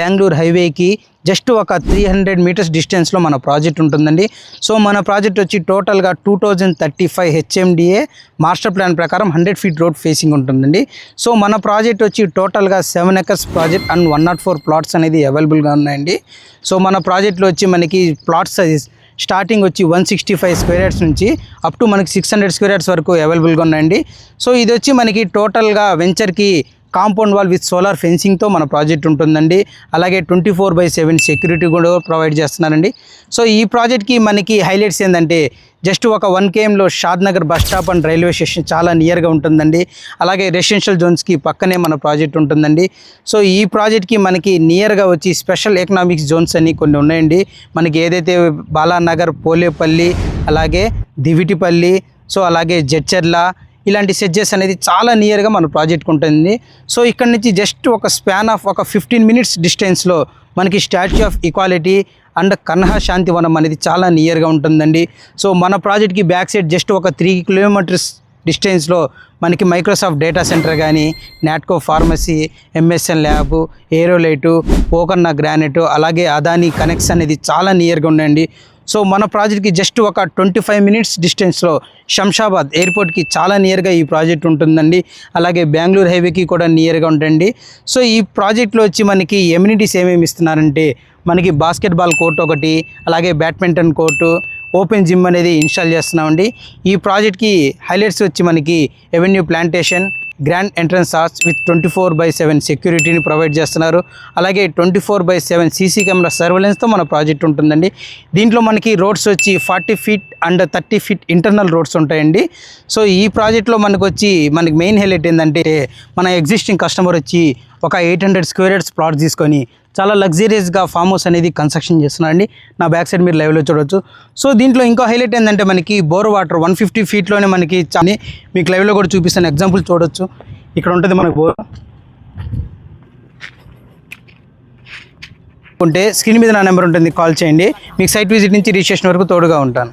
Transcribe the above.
బెంగళూరు హైవేకి జస్ట్ ఒక 300 మీటర్స్ డిస్టెన్స్లో మన ప్రాజెక్ట్ ఉంటుందండి. సో మన ప్రాజెక్ట్ వచ్చి టోటల్గా 2035 హెచ్ఎండిఏ మాస్టర్ ప్లాన్ ప్రకారం 100 ఫీట్ రోడ్ ఫేసింగ్ ఉంటుందండి. సో మన ప్రాజెక్ట్ వచ్చి టోటల్గా 7 ఎకర్స్ ప్రాజెక్ట్ అండ్ 104 ప్లాట్స్ అనేది అవైలబుల్గా ఉన్నాయండి. సో మన ప్రాజెక్ట్లో వచ్చి మనకి ప్లాట్ సైజ్ స్టార్టింగ్ వచ్చి 165 స్క్వేర్ యార్డ్స్ నుంచి అప్ టు మనకి 600 స్క్వేర్ యార్డ్స్ వరకు అవైలబుల్గా ఉన్నాయండి. సో ఇది వచ్చి మనకి టోటల్గా వెంచర్కి కాంపౌండ్ వాల్ విత్ సోలార్ ఫెన్సింగ్తో మన ప్రాజెక్ట్ ఉంటుందండి. అలాగే 24/7 సెక్యూరిటీ కూడా ప్రొవైడ్ చేస్తున్నారండి. సో ఈ ప్రాజెక్ట్కి మనకి హైలైట్స్ ఏంటంటే జస్ట్ ఒక 1 kmలో Shadnagar bus stop and railway station చాలా నియర్గా ఉంటుందండి. అలాగే రెసిడెన్షియల్ జోన్స్కి పక్కనే మన ప్రాజెక్ట్ ఉంటుందండి. సో ఈ ప్రాజెక్ట్కి మనకి నియర్గా వచ్చి స్పెషల్ ఎకనామిక్స్ జోన్స్ అని కొన్ని ఉన్నాయండి. మనకి ఏదైతే బాలానగర్, పోలేపల్లి, అలాగే దివిటిపల్లి, సో అలాగే జడ్చర్ల ఇలాంటి సెడ్జెస్ అనేది చాలా నియర్గా మన ప్రాజెక్ట్కి ఉంటుంది. సో ఇక్కడ నుంచి జస్ట్ ఒక స్పాన్ ఆఫ్ ఒక 15 మినిట్స్ డిస్టెన్స్లో మనకి statue of equality and Kanha Shantivanam అనేది చాలా నియర్గా ఉంటుందండి. సో మన ప్రాజెక్ట్కి బ్యాక్ సైడ్ జస్ట్ ఒక 3 కిలోమీటర్స్ డిస్టెన్స్లో మనకి మైక్రోసాఫ్ట్ డేటా సెంటర్ కానీ, Natco pharmacy, MSN lab, Aerolite, Pokarna granite, అలాగే అదానీ కనెక్ట్స్ అనేది చాలా నియర్గా ఉన్నాయండి. సో మన ప్రాజెక్ట్కి జస్ట్ ఒక 25 మినిట్స్ డిస్టెన్స్లో శంషాబాద్ ఎయిర్పోర్ట్కి చాలా నియర్గా ఈ ప్రాజెక్ట్ ఉంటుందండి. అలాగే బెంగళూరు హైవేకి కూడా నియర్గా ఉంటుంది. సో ఈ ప్రాజెక్ట్లో వచ్చి మనకి ఎమ్యూనిటీస్ ఏమేమి ఇస్తున్నారంటే మనకి బాస్కెట్బాల్ కోర్ట్ ఒకటి, అలాగే బ్యాడ్మింటన్ కోర్టు, ఓపెన్ జిమ్ అనేది ఇన్స్టాల్ చేస్తున్నామండి. ఈ ప్రాజెక్ట్కి హైలైట్స్ వచ్చి మనకి avenue plantation, grand entrance arch with 24/7 సెక్యూరిటీని ప్రొవైడ్ చేస్తున్నారు. అలాగే 24/7 సీసీ కెమెరా సర్వేలెన్స్తో మన ప్రాజెక్ట్ ఉంటుందండి. దీంట్లో మనకి రోడ్స్ వచ్చి 40 feet and 30 feet internal roads ఉంటాయండి. సో ఈ ప్రాజెక్ట్లో మనకి మెయిన్ హైలైట్ ఏంటంటే మన ఎగ్జిస్టింగ్ కస్టమర్ వచ్చి ఒక 800 స్క్వేర్ యార్డ్స్ ప్లాట్ తీసుకొని చాలా లగ్జరియస్గా ఫామ్ హౌస్ అనేది కన్స్ట్రక్షన్ చేస్తున్నారండి. నా బ్యాక్ సైడ్ మీరు లైవ్లో చూడవచ్చు. సో దీంట్లో ఇంకో హైలైట్ ఏంటంటే మనకి బోర్ వాటర్ 150 ఫీట్లోనే మనకి మీకు లైవ్లో కూడా చూపిస్తాను. ఎగ్జాంపుల్ చూడొచ్చు, ఇక్కడ ఉంటుంది మనకు బోర్. ఉంటే స్క్రీన్ మీద నా నెంబర్ ఉంటుంది, కాల్ చేయండి. మీకు సైట్ విజిట్ నుంచి రిజిస్ట్రేషన్ వరకు తోడుగా ఉంటాను.